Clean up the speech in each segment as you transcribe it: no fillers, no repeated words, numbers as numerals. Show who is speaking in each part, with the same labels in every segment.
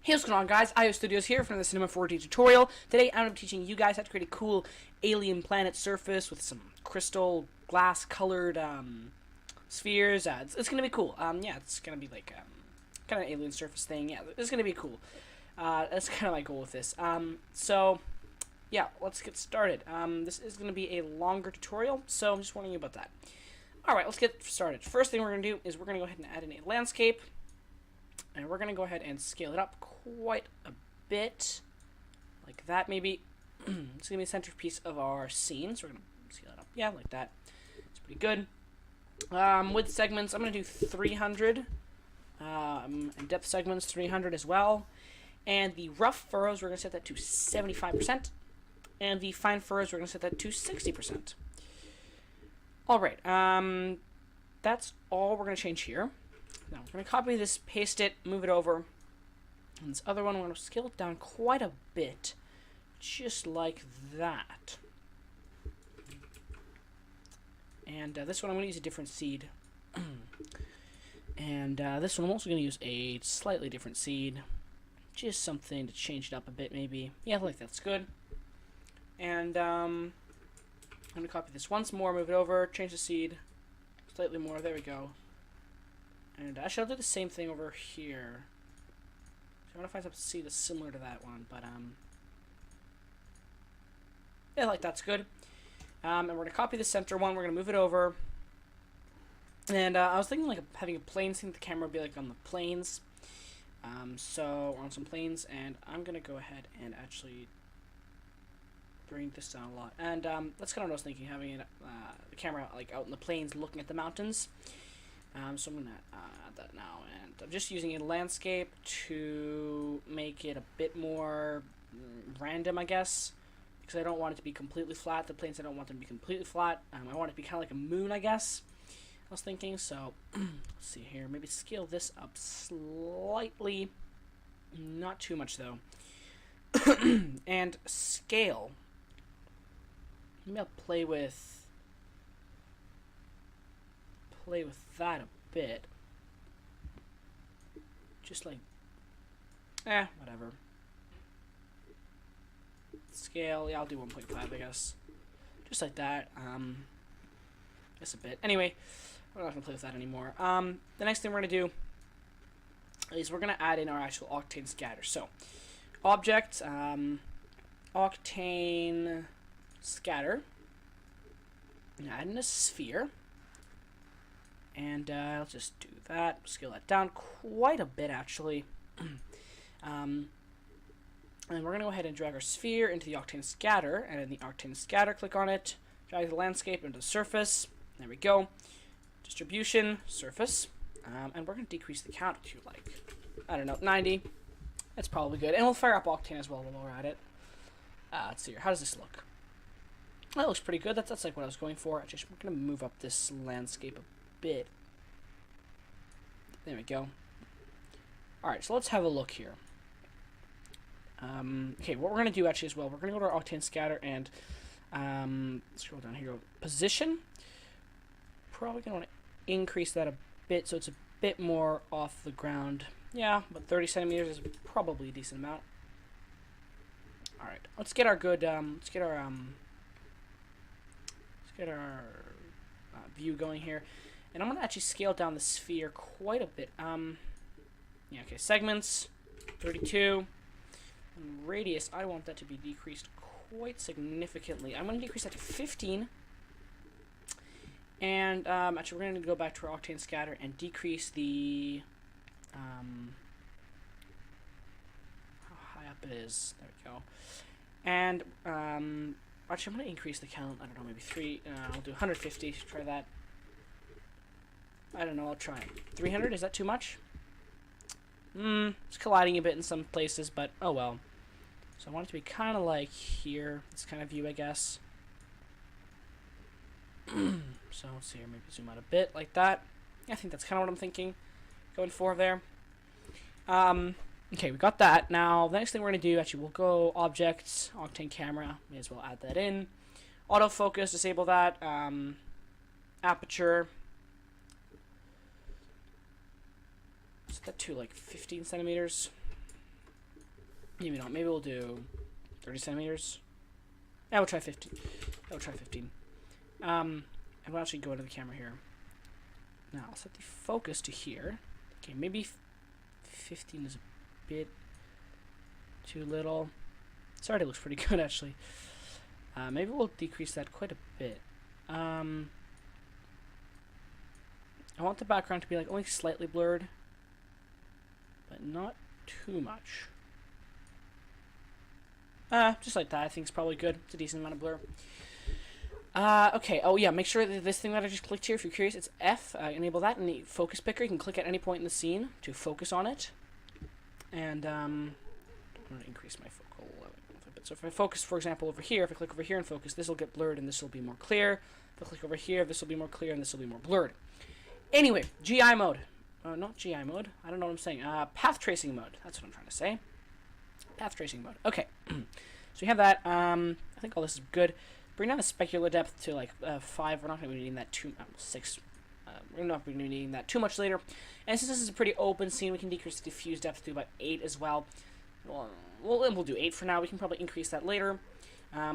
Speaker 1: Hey, what's going on, guys? IO Studios here from the Cinema 4D tutorial. Today I'm going to be teaching you guys how to create a cool alien planet surface with some crystal glass colored spheres. It's going to be cool. Yeah, it's going to be like kind of alien surface thing. Yeah, it's going to be cool. That's kind of my goal with this. So yeah, let's get started. This is going to be a longer tutorial, so I'm just warning you about that. Alright, let's get started. First thing we're going to do is we're going to go ahead and add in a landscape. And we're going to go ahead and scale it up quite a bit. Like that, maybe. It's going to be the centerpiece of our scene. So we're going to scale it up. Yeah, like that. It's pretty good. Width segments, I'm going to do 300. And depth segments, 300 as well. And the rough furrows, we're going to set that to 75%. And the fine furrows, we're going to set that to 60%. Alright, that's all we're going to change here. Now we're going to copy this, paste it, move it over. And this other one, we're going to scale it down quite a bit. Just like that. And this one, I'm going to use a different seed. And this one, I'm also going to use a slightly different seed. Just something to change it up a bit, maybe. Yeah, I think that's good. And I'm going to copy this once more, move it over, change the seed. Slightly more, there we go. And actually, I'll do the same thing over here. So I want to find some seed that's similar to that one, but yeah, like that's good. And we're gonna copy the center one. We're gonna move it over. And I was thinking like having a plane scene. The camera would be like on the planes. So on some planes, and I'm gonna go ahead and actually bring this down a lot. And that's kind of what I was thinking, having it, the camera like out in the plains, looking at the mountains. So I'm going to add that now, and I'm just using a landscape to make it a bit more random, I guess, because I don't want it to be completely flat. The planes, I don't want them to be completely flat. I want it to be kind of like a moon, I guess, I was thinking. So let's see here, maybe scale this up slightly, not too much though. And scale, maybe I'll play with that a bit. Just like, whatever. Scale, yeah, I'll do 1.5, I guess. Just like that. Just a bit. Anyway, we're not gonna play with that anymore. The next thing we're gonna do is we're gonna add in our actual Octane scatter. So, object, Octane scatter. And add in a sphere. And I'll just do that, scale that down quite a bit actually. And we're going to go ahead and drag our sphere into the Octane scatter, and in the Octane scatter, click on it, drag the landscape into the surface, there we go. Distribution, surface, and we're going to decrease the count to like, I don't know, 90. That's probably good, and we'll fire up Octane as well while we're at it. Let's see here, how does this look? That looks pretty good, that's like what I was going for. Actually, we're going to move up this landscape a bit. There we go. Alright, so let's have a look here. Okay, what we're going to do actually as well, we're going to go to our Octane scatter and scroll down here, position. Probably going to want to increase that a bit so it's a bit more off the ground. Yeah, but 30 centimeters is probably a decent amount. Alright, let's get our good, let's get our view going here. And I'm going to actually scale down the sphere quite a bit. Yeah, okay, segments, 32. And radius, I want that to be decreased quite significantly. I'm going to decrease that to 15. And actually, we're going to go back to our Octane scatter and decrease the... how high up it is. There we go. And actually, I'm going to increase the count. I don't know, maybe 3. I'll do 150. Try that. I don't know, I'll try it. 300, is that too much? It's colliding a bit in some places, but oh well. So I want it to be kind of like here, this kind of view, I guess. So let's see here, maybe zoom out a bit like that. Yeah, I think that's kind of what I'm thinking, going for there. Okay, we got that. Now, the next thing we're going to do, actually, we'll go Objects, Octane Camera, may as well add that in. Autofocus, disable that. Aperture. Set that to like 15 centimeters. Maybe not. Maybe we'll do 30 centimeters. Yeah, we'll try 15. We'll try 15. And we'll actually go into the camera here. Now, I'll set the focus to here. Okay, maybe 15 is a bit too little. This already looks pretty good, actually. Maybe we'll decrease that quite a bit. I want the background to be like only slightly blurred, but not too much. Just like that, I think it's probably good. It's a decent amount of blur. Okay, oh yeah, make sure that this thing that I just clicked here, if you're curious, it's F. Enable that in the focus picker. You can click at any point in the scene to focus on it. And, I'm going to increase my focal length a bit. So if I focus, for example, over here, if I click over here and focus, this will get blurred and this will be more clear. If I click over here, this will be more clear and this will be more blurred. Anyway, GI mode. Not GI mode. I don't know what I'm saying. Path tracing mode. That's what I'm trying to say. Path tracing mode. Okay. So we have that. I think all this is good. Bring down the specular depth to like 5. We're not going to be needing that 6. We're not going to be needing that too much later. And since this is a pretty open scene, we can decrease the diffuse depth to about 8 as well. We'll do 8 for now. We can probably increase that later.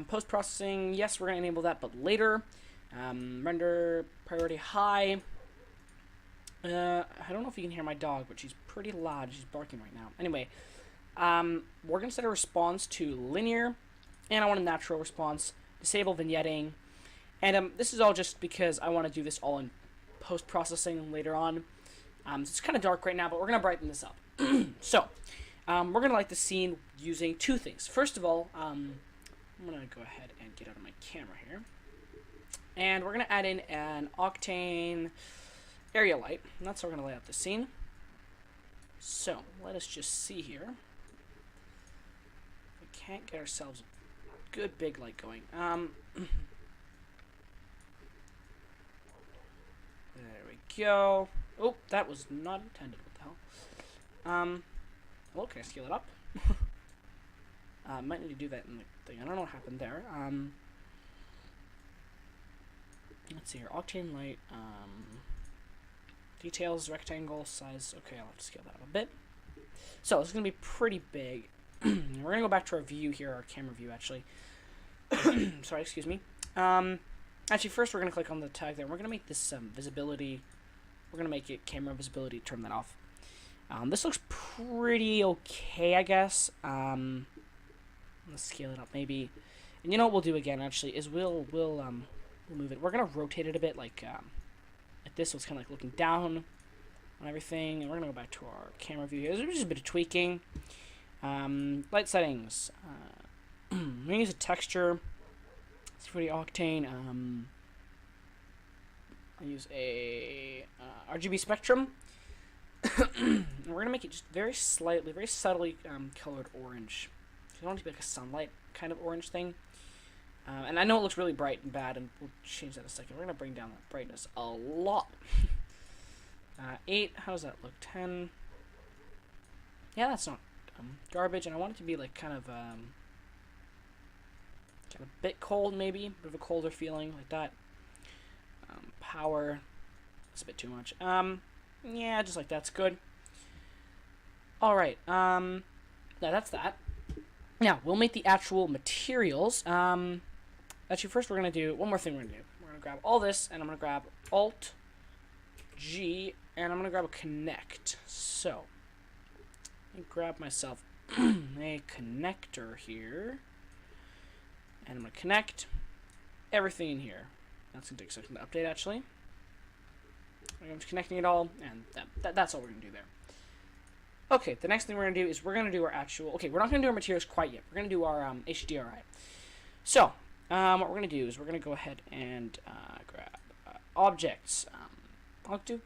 Speaker 1: Post-processing, yes, we're going to enable that, but later. Render priority high. I don't know if you can hear my dog, but she's pretty loud. She's barking right now. Anyway, we're going to set a response to linear, and I want a natural response. Disable vignetting. And this is all just because I want to do this all in post-processing later on. So it's kind of dark right now, but we're going to brighten this up. So, we're going to light the scene using 2 things. First of all, I'm going to go ahead and get out of my camera here. And we're going to add in an Octane area light. And that's how we're going to lay out the scene. So, let us just see here. We can't get ourselves a good big light going. There we go. Oh, that was not intended. What the hell? Well, can I scale it up? Might need to do that in the thing. I don't know what happened there. Let's see here. Octane light. Details, rectangle, size. Okay, I'll have to scale that up a bit. So, this is going to be pretty big. We're going to go back to our view here, our camera view, actually. Sorry, excuse me. Actually, first we're going to click on the tag there. We're going to make this visibility. We're going to make it camera visibility. Turn that off. This looks pretty okay, I guess. Let's scale it up, maybe. And you know what we'll do again, actually, is we'll move it. We're going to rotate it a bit, like this. So it's kind of like looking down on everything. And we're going to go back to our camera view here. There's just a bit of tweaking. Light settings. We're going to use a texture. It's pretty Octane. I'll use a RGB spectrum. And we're going to make it just very subtly colored orange. You don't want it to be like a sunlight kind of orange thing. And I know it looks really bright and bad, and we'll change that in a second. We're going to bring down that brightness a lot. 8, how does that look? 10. Yeah, that's not garbage, and I want it to be like kind of a bit cold, maybe. A bit of a colder feeling, like that. Power. That's a bit too much. Yeah, just like that's good. Alright, yeah, that's that. Now, we'll make the actual materials. Actually, first we're going to do one more thing we're going to do. We're going to grab all this, and I'm going to grab Alt-G, and I'm going to grab a connect. So, let me grab myself a connector here. And I'm going to connect everything in here. That's going to take a second to update, actually. I'm just connecting it all, and that's all we're going to do there. Okay, the next thing we're going to do is we're going to do our actual... Okay, we're not going to do our materials quite yet. We're going to do our HDRI. So, what we're going to do is we're going to go ahead and grab objects. I'll do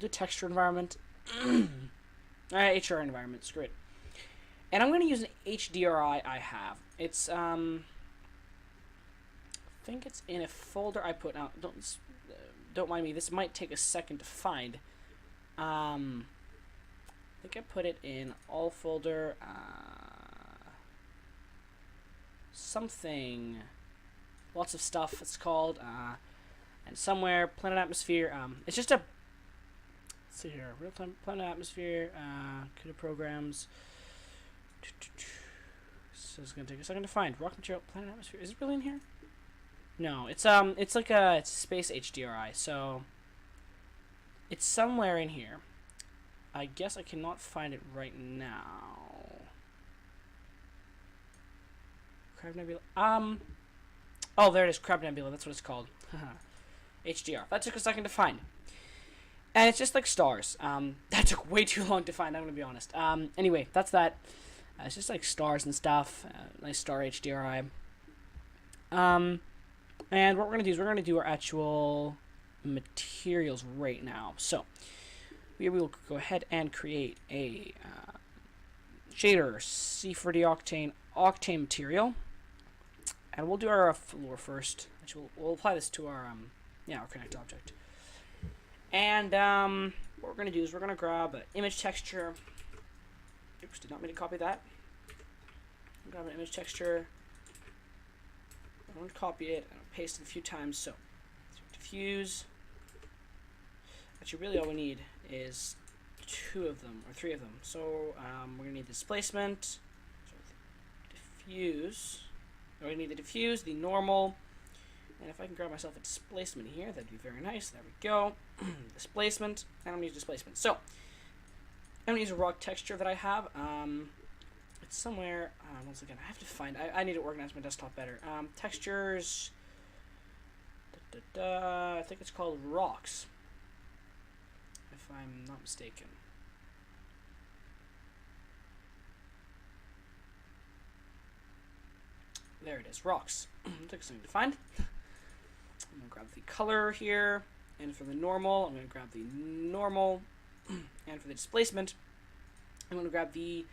Speaker 1: texture environment. HDRI environment, screw it. And I'm going to use an HDRI I have. It's, I think it's in a folder I put out. Don't mind me. This might take a second to find. I think I put it in all folder. Something. Lots of stuff. It's called. And somewhere planet atmosphere. It's just a Let's see here. Real-time planet atmosphere. CUDA programs. So it's gonna take a second to find rock material, planet atmosphere. Is it really in here? No, it's like it's space HDRI. So it's somewhere in here. I guess I cannot find it right now. Crab Nebula. Oh, there it is. Crab Nebula. That's what it's called. HDR. That took a second to find. And it's just like stars. That took way too long to find, I'm going to be honest. Anyway, that's that. It's just like stars and stuff. Nice star HDRI. And what we're going to do is we're going to do our actual materials right now. So, we will go ahead and create a shader, C4D Octane material. And we'll do our floor first. Actually, we'll apply this to our, our connect object. And what we're going to do is we're going to grab an image texture. Oops, did not mean to copy that. Grab an image texture. I'm going to copy it and paste it a few times. So diffuse. Actually, really all we need is 2 of them, or 3 of them. So we're going to need displacement. Diffuse. We need the diffuse, the normal. And if I can grab myself a displacement here, that'd be very nice. There we go. Displacement. And I'm going to use displacement. So, I'm going to use a rock texture that I have. It's somewhere. Once again, I have to find. I need to organize my desktop better. Textures. I think it's called rocks. If I'm not mistaken. There it is. Rocks. Took something to find. I'm going to grab the color here, and for the normal, I'm going to grab the normal, and for the displacement, I'm going to grab the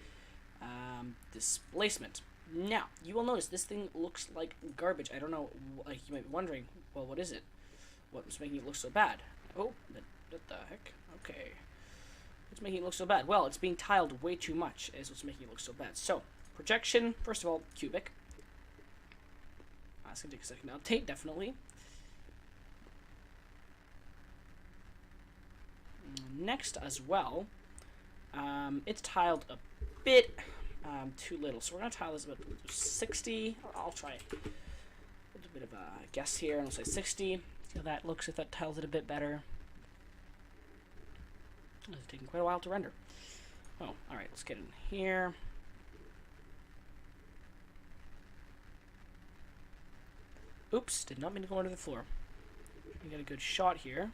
Speaker 1: displacement. Now, you will notice this thing looks like garbage. I don't know, like you might be wondering, well, what is it? What's making it look so bad? Oh, what the heck? Okay. What's making it look so bad? Well, it's being tiled way too much is what's making it look so bad. So, projection, first of all, cubic. It's going to take a second to update, definitely. Next as well, it's tiled a bit too little. So we're going to tile this about 60. I'll try a little bit of a guess here. I'll say 60. See how that looks if that tiles it a bit better. It's taking quite a while to render. Oh, alright, let's get in here. Oops, did not mean to go under the floor. We got a good shot here.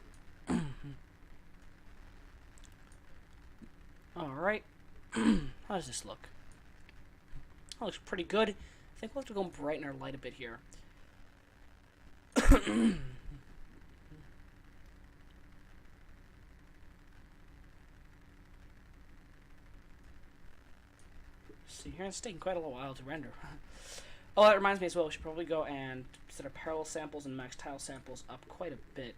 Speaker 1: Alright. How does this look? That looks pretty good. I think we'll have to go and brighten our light a bit here. See here, it's taking quite a little while to render. Oh, that reminds me as well, we should probably go and set our parallel samples and max tile samples up quite a bit.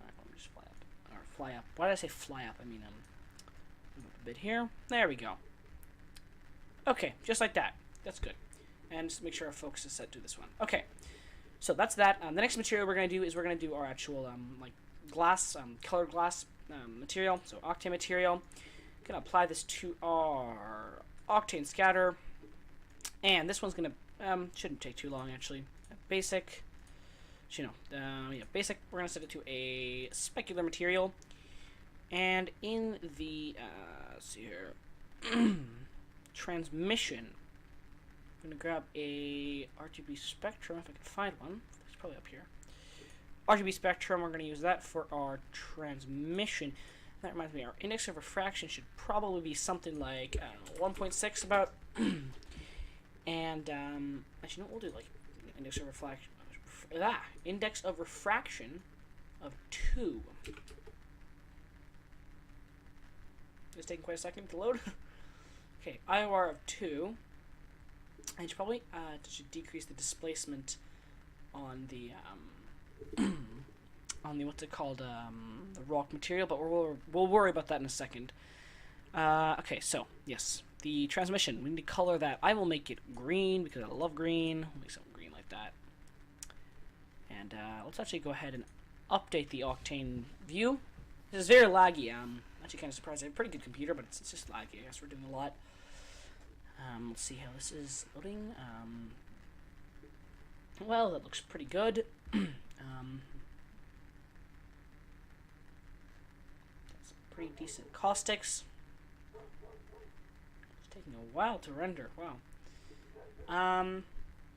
Speaker 1: Alright, let me just fly up. Or fly up. Why did I say fly up? I mean, a bit here. There we go. Okay, just like that. That's good. And just make sure our focus is set to this one. Okay, so that's that. The next material we're going to do is we're going to do our actual, like, glass, colored glass material. So, Octane material. Going to apply this to our Octane scatter. And this one's gonna shouldn't take too long actually. Basic, basic. We're gonna set it to a specular material, and in the let's see here, transmission. I'm gonna grab a RGB spectrum if I can find one. It's probably up here. RGB spectrum. We're gonna use that for our transmission. That reminds me, our index of refraction should probably be something like 1.6 about. And actually, no, we'll do like index of reflection. Index of refraction of 2. It's taking quite a second to load. Okay, IOR of 2. And you should probably should decrease the displacement on the on the what's it called the rock material, but we'll worry about that in a second. Okay, so yes. The transmission, we need to color that. I will make it green because I love green. We'll make something green like that. And let's actually go ahead and update the Octane view. This is very laggy. Actually kind of surprised. I have a pretty good computer, but it's just laggy. I guess we're doing a lot. Let's see how this is loading. Well, that looks pretty good. That's pretty decent caustics. It's taking a while to render. Wow.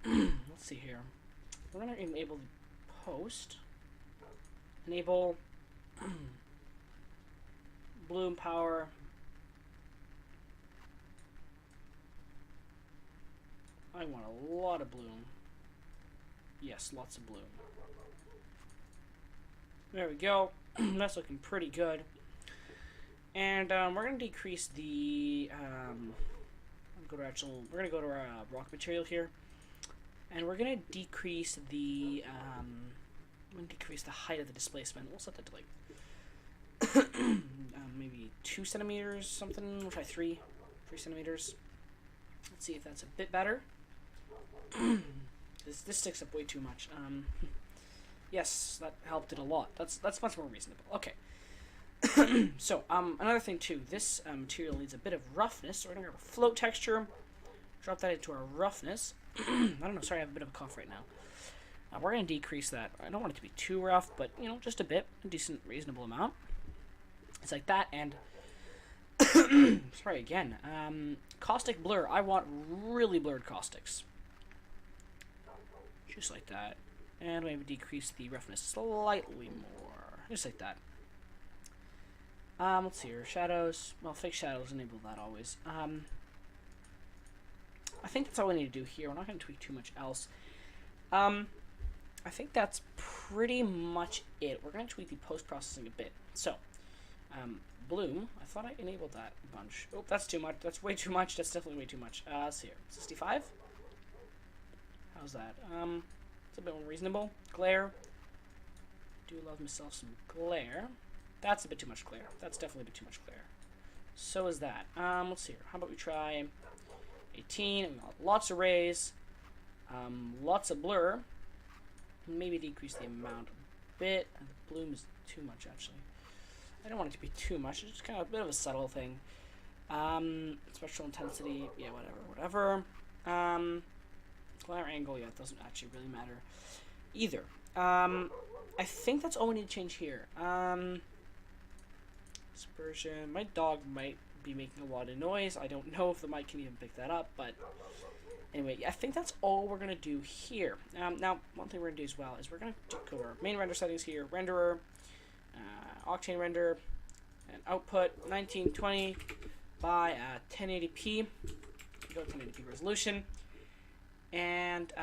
Speaker 1: Let's see here. We're gonna enable the post. Enable bloom power. I want a lot of bloom. Yes, lots of bloom. There we go. That's looking pretty good. And we're gonna decrease the we're gonna go to our rock material here, and we're gonna decrease the height of the displacement. We'll set that to like maybe 2 centimeters, something. We'll try 3 centimeters. Let's see if that's a bit better. This sticks up way too much. Yes, that helped it a lot. That's much more reasonable. Okay. So, another thing too, this material needs a bit of roughness, so we're gonna grab a float texture, drop that into our roughness. I don't know, sorry, I have a bit of a cough right now. We're gonna decrease that. I don't want it to be too rough, but, you know, just a bit, a decent, reasonable amount. It's like that, and, sorry again, caustic blur. I want really blurred caustics. Just like that. And maybe decrease the roughness slightly more. Just like that. Let's see here. Shadows. Well, fake shadows, enable that always. I think that's all we need to do here. We're not going to tweak too much else. I think that's pretty much it. We're going to tweak the post-processing a bit. So, bloom. I thought I enabled that a bunch. Oh, that's too much. That's way too much. That's definitely way too much. Let's see here. 65? How's that? It's a bit more reasonable. Glare. Do love myself some glare. That's a bit too much glare. That's definitely a bit too much glare. So is that. Let's see here. How about we try 18? And lots of rays. Lots of blur. Maybe decrease the amount a bit. And the bloom is too much, actually. I don't want it to be too much. It's just kind of a bit of a subtle thing. Spectral intensity. Yeah, whatever. Glare angle. Yeah, it doesn't actually really matter either. I think that's all we need to change here. Dispersion. My dog might be making a lot of noise. I don't know if the mic can even pick that up, but anyway, I think that's all we're going to do here. Now, one thing we're going to do as well is we're going to go to our main render settings here, renderer, Octane render, and output 1920 by 1080p. Go 1080p resolution. And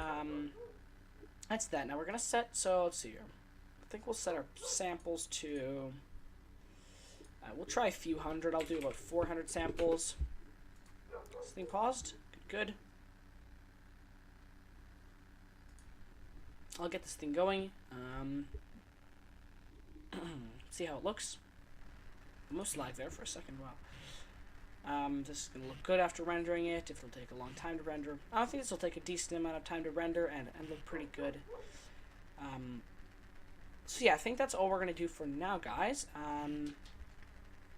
Speaker 1: that's that. Now we're going to set, so let's see here. I think we'll set our samples to, we'll try a few hundred. I'll do about 400 samples. This thing paused. Good. I'll get this thing going. See how it looks. Almost lag there for a second. Wow. This is going to look good after rendering it. If it'll take a long time to render. I think this will take a decent amount of time to render and look pretty good. So yeah, I think that's all we're going to do for now, guys.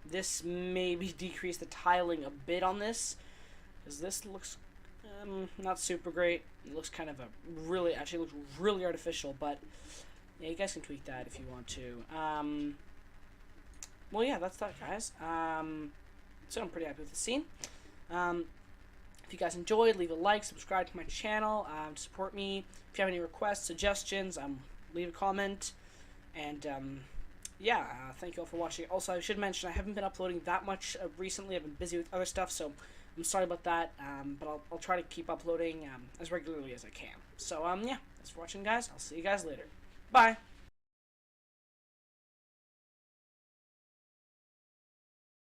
Speaker 1: This maybe decrease the tiling a bit on this, because this looks not super great. It looks kind of actually looks really artificial, but yeah, you guys can tweak that if you want to. Well, yeah, that's that, guys. So I'm pretty happy with the scene. If you guys enjoyed, leave a like, subscribe to my channel to support me. If you have any requests, suggestions, leave a comment. And yeah, thank you all for watching. Also, I should mention I haven't been uploading that much recently. I've been busy with other stuff, so I'm sorry about that. But I'll try to keep uploading as regularly as I can. So yeah, thanks for watching, guys. I'll see you guys later. Bye.